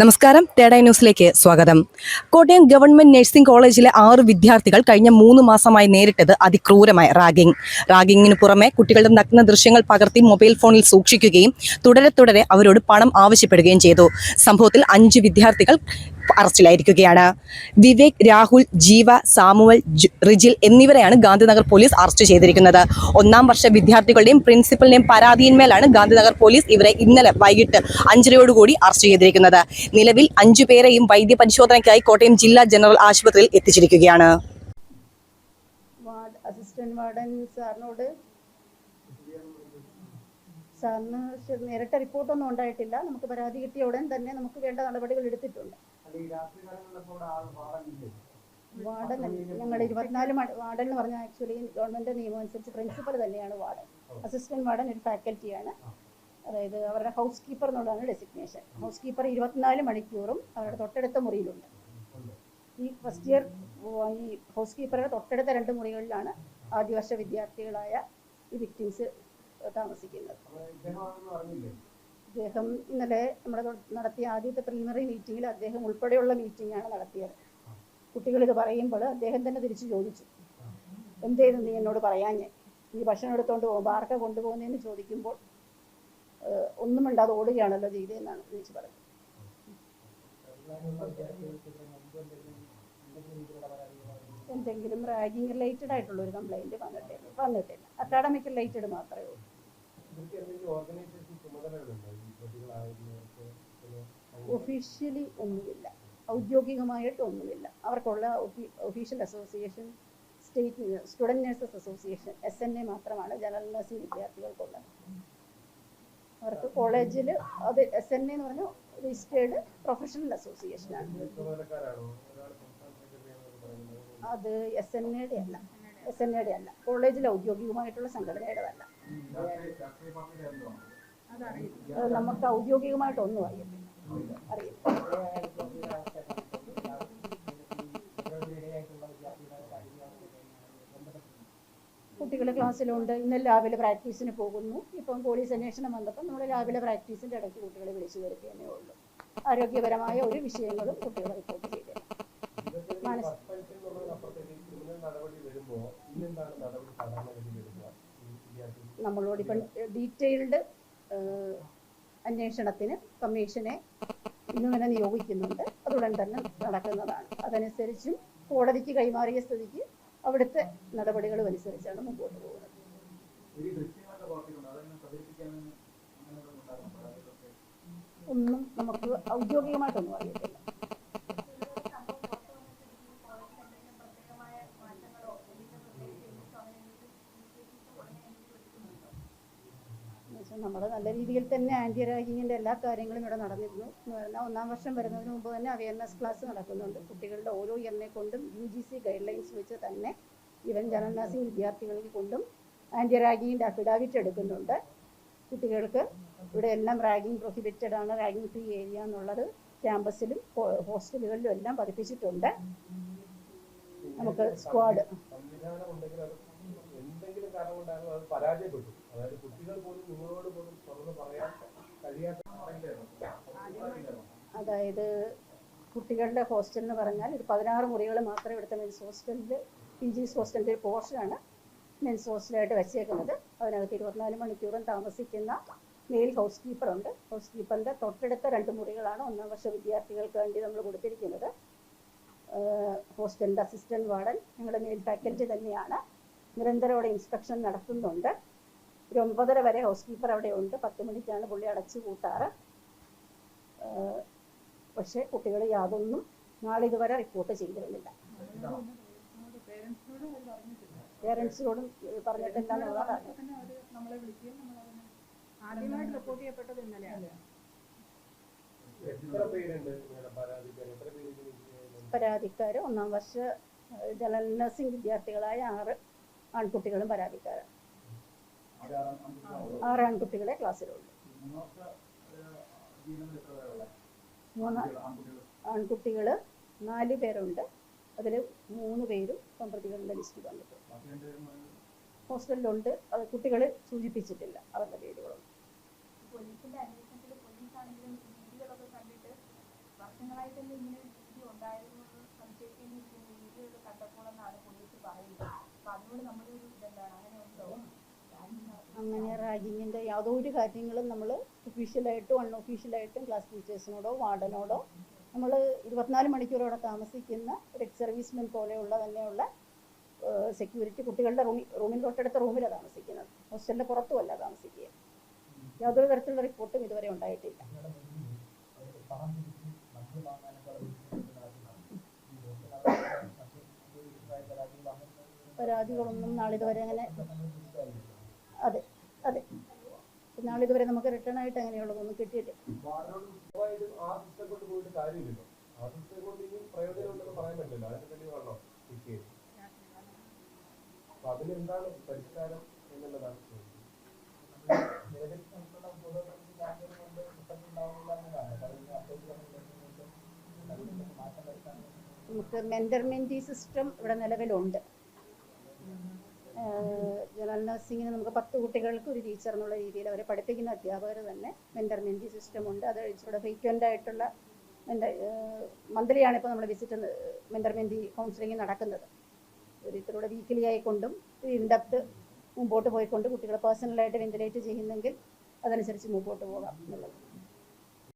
നമസ്കാരം, തേട ന്യൂസിലേക്ക് സ്വാഗതം. കോട്ടയം ഗവൺമെന്റ് നഴ്സിംഗ് കോളേജിലെ 6 വിദ്യാർത്ഥികൾ കഴിഞ്ഞ 3 മാസമായി നേരിട്ടത് അതിക്രൂരമായ റാഗിങ്ങിന് പുറമെ കുട്ടികളുടെ നഗ്ന ദൃശ്യങ്ങൾ പകർത്തി മൊബൈൽ ഫോണിൽ സൂക്ഷിക്കുകയും തുടരെ അവരോട് പണം ആവശ്യപ്പെടുകയും ചെയ്തു. സംഭവത്തിൽ 5 വിദ്യാർത്ഥികൾ അറസ്റ്റിലായിരിക്കുകയാണ്. വിവേക്, രാഹുൽ, ജീവ, സാമുവൽ, റിജിൽ എന്നിവരെയാണ് ഗാന്ധിനഗർ പോലീസ് അറസ്റ്റ് ചെയ്തിരിക്കുന്നത്. 1ാം വർഷ വിദ്യാർത്ഥികളുടെയും പ്രിൻസിപ്പലിന്റെയും പരാതിയിന്മേലാണ് ഗാന്ധിനഗർ പോലീസ് ഇവരെ ഇന്നലെ വൈകിട്ട് 5:30 അറസ്റ്റ് ചെയ്തിരിക്കുന്നത്. നിലവിൽ 5 പേരെയും വൈദ്യപരിശോധനയ്ക്കായി കോട്ടയം ജില്ലാ ജനറൽ ആശുപത്രിയിൽ എത്തിച്ചിരിക്കുകയാണ്. അസിസ്റ്റന്റ് വാർഡൻ സാറിന് നേരിട്ട റിപ്പോർട്ടൊന്നും ഉണ്ടായിട്ടില്ല. നമുക്ക് പരാതി കിട്ടിയ ഉടൻ തന്നെ നമുക്ക് വേണ്ട നടപടികൾ എടുത്തിട്ടുണ്ട്. വാർഡൻ ഞങ്ങൾ 24 വാർഡൻ എന്ന് പറഞ്ഞാൽ ആക്ച്വലി ഗവൺമെന്റ് നിയമം അനുസരിച്ച് പ്രിൻസിപ്പൽ തന്നെയാണ് വാർഡൻ. അസിസ്റ്റന്റ് വാർഡൻ ഒരു ഫാക്കൽറ്റിയാണ്. അതായത് അവരുടെ ഹൗസ് കീപ്പർ എന്നുള്ളതാണ് ഡെസിഗ്നേഷൻ. ഹൗസ് കീപ്പർ 24 മണിക്കൂറും അവരുടെ തൊട്ടടുത്ത മുറിയിലുണ്ട്. ഈ ഫസ്റ്റ് ഇയർ ഈ ഹൗസ് കീപ്പറുടെ തൊട്ടടുത്ത 2 മുറികളിലാണ് ആദ്യവർഷ വിദ്യാർത്ഥികളായ ഈ വിക്ടിംസ് താമസിക്കുന്നത്. അദ്ദേഹം ഇന്നലെ നമ്മുടെ നടത്തിയ ആദ്യത്തെ പ്രിലിമിനറി മീറ്റിങ്ങിൽ അദ്ദേഹം ഉൾപ്പെടെയുള്ള മീറ്റിംഗാണ് നടത്തിയത്. കുട്ടികൾ ഇത് പറയുമ്പോൾ അദ്ദേഹം തന്നെ തിരിച്ചു ചോദിച്ചു, എന്തേലും നീ എന്നോട് പറയാഞ്ഞേ, നീ ഭക്ഷണം എടുത്തുകൊണ്ട് പോകുമ്പോൾ ആർക്കാ കൊണ്ടുപോകുന്നതെന്ന് ചോദിക്കുമ്പോൾ ഒന്നും മിണ്ടാതെ ഓടുകയാണല്ലോ ചെയ്തതെന്നാണ് തിരിച്ചു പറഞ്ഞത്. എന്തെങ്കിലും റാഗിങ് റിലേറ്റഡ് ആയിട്ടുള്ള ഒരു കംപ്ലൈന്റ് വന്നിട്ടില്ല. അക്കാഡമിക് റിലേറ്റഡ് മാത്രമേ ഉള്ളൂ. ഒഫീഷ്യലി ഒന്നുമില്ല, ഔദ്യോഗികമായിട്ടൊന്നുമില്ല. അവർക്കുള്ള official association student nurses association SNA മാത്രമാണ് ജനറൽ നഴ്സിംഗ് വിദ്യാർത്ഥികൾക്കുള്ളത്. അവർക്ക് കോളേജിൽ അത് SNA എന്ന് പറഞ്ഞാൽ രജിസ്റ്റേർഡ് പ്രൊഫഷണൽ അസോസിയേഷനാണ്. അത് SNA അല്ല, കോളേജിൽ ഔദ്യോഗികമായിട്ടുള്ള സംഘടനയുടേതല്ല. നമുക്ക് ഔദ്യോഗികമായിട്ടൊന്നും അറിയില്ല. കുട്ടികൾ ക്ലാസ്സിലുണ്ട്. ഇന്നലെ രാവിലെ പ്രാക്ടീസിന് പോകുന്നു. ഇപ്പം പോലീസ് അന്വേഷണം വന്നപ്പോൾ നമ്മൾ രാവിലെ പ്രാക്ടീസിൻ്റെ ഇടയ്ക്ക് കുട്ടികളെ വിളിച്ചു വരുത്തിയേ ഉള്ളൂ. ആരോഗ്യപരമായ ഒരു വിഷയങ്ങളും കുട്ടികൾ റിപ്പോർട്ട് ചെയ്തില്ല. നമ്മളോട് ഇപ്പം ഡീറ്റെയിൽഡ് അന്വേഷണത്തിന് കമ്മീഷനെ ഇന്ന് തന്നെ നിയോഗിക്കുന്നുണ്ട്. അതുടൻ തന്നെ നടക്കുന്നതാണ്. അതനുസരിച്ചും കോടതിക്ക് കൈമാറിയ സ്ഥിതിക്ക് അവിടുത്തെ നടപടികളും അനുസരിച്ചാണ് മുമ്പോട്ട് പോകുന്നത്. ഒന്നും നമുക്ക് ഔദ്യോഗികമായിട്ടൊന്നും അറിയത്തില്ല. നമ്മൾ നല്ല രീതിയിൽ തന്നെ ആൻറ്റി റാഗിങ്ങിൻ്റെ എല്ലാ കാര്യങ്ങളും ഇവിടെ നടന്നിരുന്നു. എന്ന് പറഞ്ഞാൽ 1ാം വർഷം വരുന്നതിന് മുമ്പ് തന്നെ അവയർനെസ് ക്ലാസ് നടക്കുന്നുണ്ട്. കുട്ടികളുടെ ഓരോ ഇയറിനെ കൊണ്ടും UGC ഗൈഡ്ലൈൻസ് വെച്ച് തന്നെ ഈവൻ ജനറൽ നഴ്സിംഗ് വിദ്യാർത്ഥികളെ കൊണ്ടും ആൻറ്റി റാഗിങ്ങിൻ്റെ അഫിഡാവിറ്റ് എടുക്കുന്നുണ്ട്. കുട്ടികൾക്ക് ഇവിടെ എല്ലാം റാഗിങ് പ്രൊഹിബിറ്റഡ് ആണ്, റാഗിങ് ഫ്രീ ഏരിയ എന്നുള്ളത് ക്യാമ്പസിലും ഹോസ്റ്റലുകളിലും എല്ലാം പതിപ്പിച്ചിട്ടുണ്ട്. നമുക്ക് സ്ക്വാഡ് അതായത് കുട്ടികളുടെ ഹോസ്റ്റൽ എന്ന് പറഞ്ഞാൽ ഒരു 16 മുറികൾ മാത്രമേ ഇവിടുത്തെ മെൻസ് ഹോസ്റ്റലിൽ PG's ഹോസ്റ്റലിൻ്റെ ഒരു പോർഷനാണ് മെൻസ് ഹോസ്റ്റലായിട്ട് വെച്ചേക്കുന്നത്. അതിനകത്ത് 24 മണിക്കൂറും താമസിക്കുന്ന മെയിൽ ഹൗസ് കീപ്പറുണ്ട്. ഹൗസ് കീപ്പറിൻ്റെ തൊട്ടടുത്ത 2 മുറികളാണ് 1ാം വർഷ വിദ്യാർത്ഥികൾക്ക് വേണ്ടി നമ്മൾ കൊടുത്തിരിക്കുന്നത്. ഹോസ്റ്റലിൻ്റെ അസിസ്റ്റന്റ് വാർഡൻ ഞങ്ങളുടെ മെയിൽ ഫാക്കൽറ്റി തന്നെയാണ്. നിരന്തരം അവിടെ ഇൻസ്പെക്ഷൻ നടത്തുന്നുണ്ട്. ഒരു 9:30 വരെ ഹൗസ് കീപ്പർ അവിടെ ഉണ്ട്. 10 മണിക്കാണ് പുള്ളി അടച്ചു കൂട്ടാറ്. പക്ഷേ കുട്ടികൾ യാതൊന്നും നാളെ ഇതുവരെ റിപ്പോർട്ട് ചെയ്തിരുന്നില്ല. പേരൻസിനോടും പറഞ്ഞിട്ടില്ല എന്നുള്ളതാണ്. ആദ്യമായിട്ട് റിപ്പോർട്ട് ചെയ്യപ്പെട്ടത് ഇന്നലെയാണ്. പരാതിക്കാര് 1ാം വർഷ ജനറൽ നഴ്സിംഗ് വിദ്യാർത്ഥികളായ 6 ആൺകുട്ടികളും പരാതിക്കാരാണ്. 6 ആൺകുട്ടികളെ ക്ലാസ്സിലുള്ളൂ. 3 ആൺകുട്ടികൾ 4 പേരുണ്ട്. അതിൽ 3 പേരും പ്രതികളുടെ ലിസ്റ്റിൽ വന്നിട്ടുണ്ട്. ഹോസ്റ്റലിലുണ്ട്. അത് കുട്ടികൾ സൂചിപ്പിച്ചിട്ടില്ല അവരുടെ പേരുകളൊന്നും. തന്നെ ഇങ്ങനെ രീതി ഉണ്ടായിരുന്നു എന്ന് സംശയിക്കേണ്ടിയിരിക്കുന്ന രീതികൾ കണ്ടപ്പോഴെന്നാണ് പോലീസ് പറയുന്നത്. അപ്പൊ അതിനോട് നമ്മുടെ ഒരു ഇതെന്താണ്, അങ്ങനെ ഉണ്ടോ? അങ്ങനെ റാഗിങ്ങിൻ്റെ യാതൊരു കാര്യങ്ങളും നമ്മൾ ഒഫീഷ്യലായിട്ടും അൺഒഫീഷ്യലായിട്ടും ക്ലാസ് ടീച്ചേഴ്സിനോടോ വാർഡനോടോ നമ്മൾ 24 മണിക്കൂറോടെ താമസിക്കുന്ന ഒരു എക്സ് സർവീസ്മെൻ പോലെയുള്ള തന്നെയുള്ള സെക്യൂരിറ്റി കുട്ടികളുടെ റൂമിന് തൊട്ടടുത്ത റൂമിലാണ് താമസിക്കുന്നത്. ഹോസ്റ്റലിൻ്റെ പുറത്തുമല്ല താമസിക്കുക. യാതൊരു തരത്തിലുള്ള റിപ്പോർട്ടും ഇതുവരെ ഉണ്ടായിട്ടില്ല. പരാതികളൊന്നും നാളിതുവരെ അങ്ങനെ അതെ അതെ നാളിതുവരെ നമുക്ക് റിട്ടേൺ ആയിട്ട് അങ്ങനെയുള്ളതൊന്നും കിട്ടിയിട്ടില്ല. അതിനെന്താണ് പരിഷ്കാരം എന്നുള്ളതാണ്. നമുക്ക് മെന്റർമെൻറ്റി സിസ്റ്റം ഇവിടെ നിലവിലുണ്ട്. ജനറൽ നഴ്സിങ്ങിന് നമുക്ക് 10 കുട്ടികൾക്ക് ഒരു ടീച്ചർ എന്നുള്ള രീതിയിൽ അവരെ പഠിപ്പിക്കുന്ന അധ്യാപകർ തന്നെ മെന്റർമെൻറ്റി സിസ്റ്റം ഉണ്ട്. അത് ഇച്ചിരി ഫ്രീക്വൻ്റ് ആയിട്ടുള്ള മന്ത്ലിയാണ് ഇപ്പോൾ നമ്മൾ വിസിറ്റ് മെന്റർമെൻറ്റി കൗൺസിലിംഗ് നടക്കുന്നത്. ഒരിക്കലൂടെ വീക്കിലി ആയിക്കൊണ്ടും ഇൻഡെപ്ത് മുമ്പോട്ട് പോയിക്കൊണ്ട് കുട്ടികളെ പേഴ്സണലായിട്ട് വെന്റിലേറ്റ് ചെയ്യുന്നെങ്കിൽ അതനുസരിച്ച് മുമ്പോട്ട് പോകാം എന്നുള്ളത്.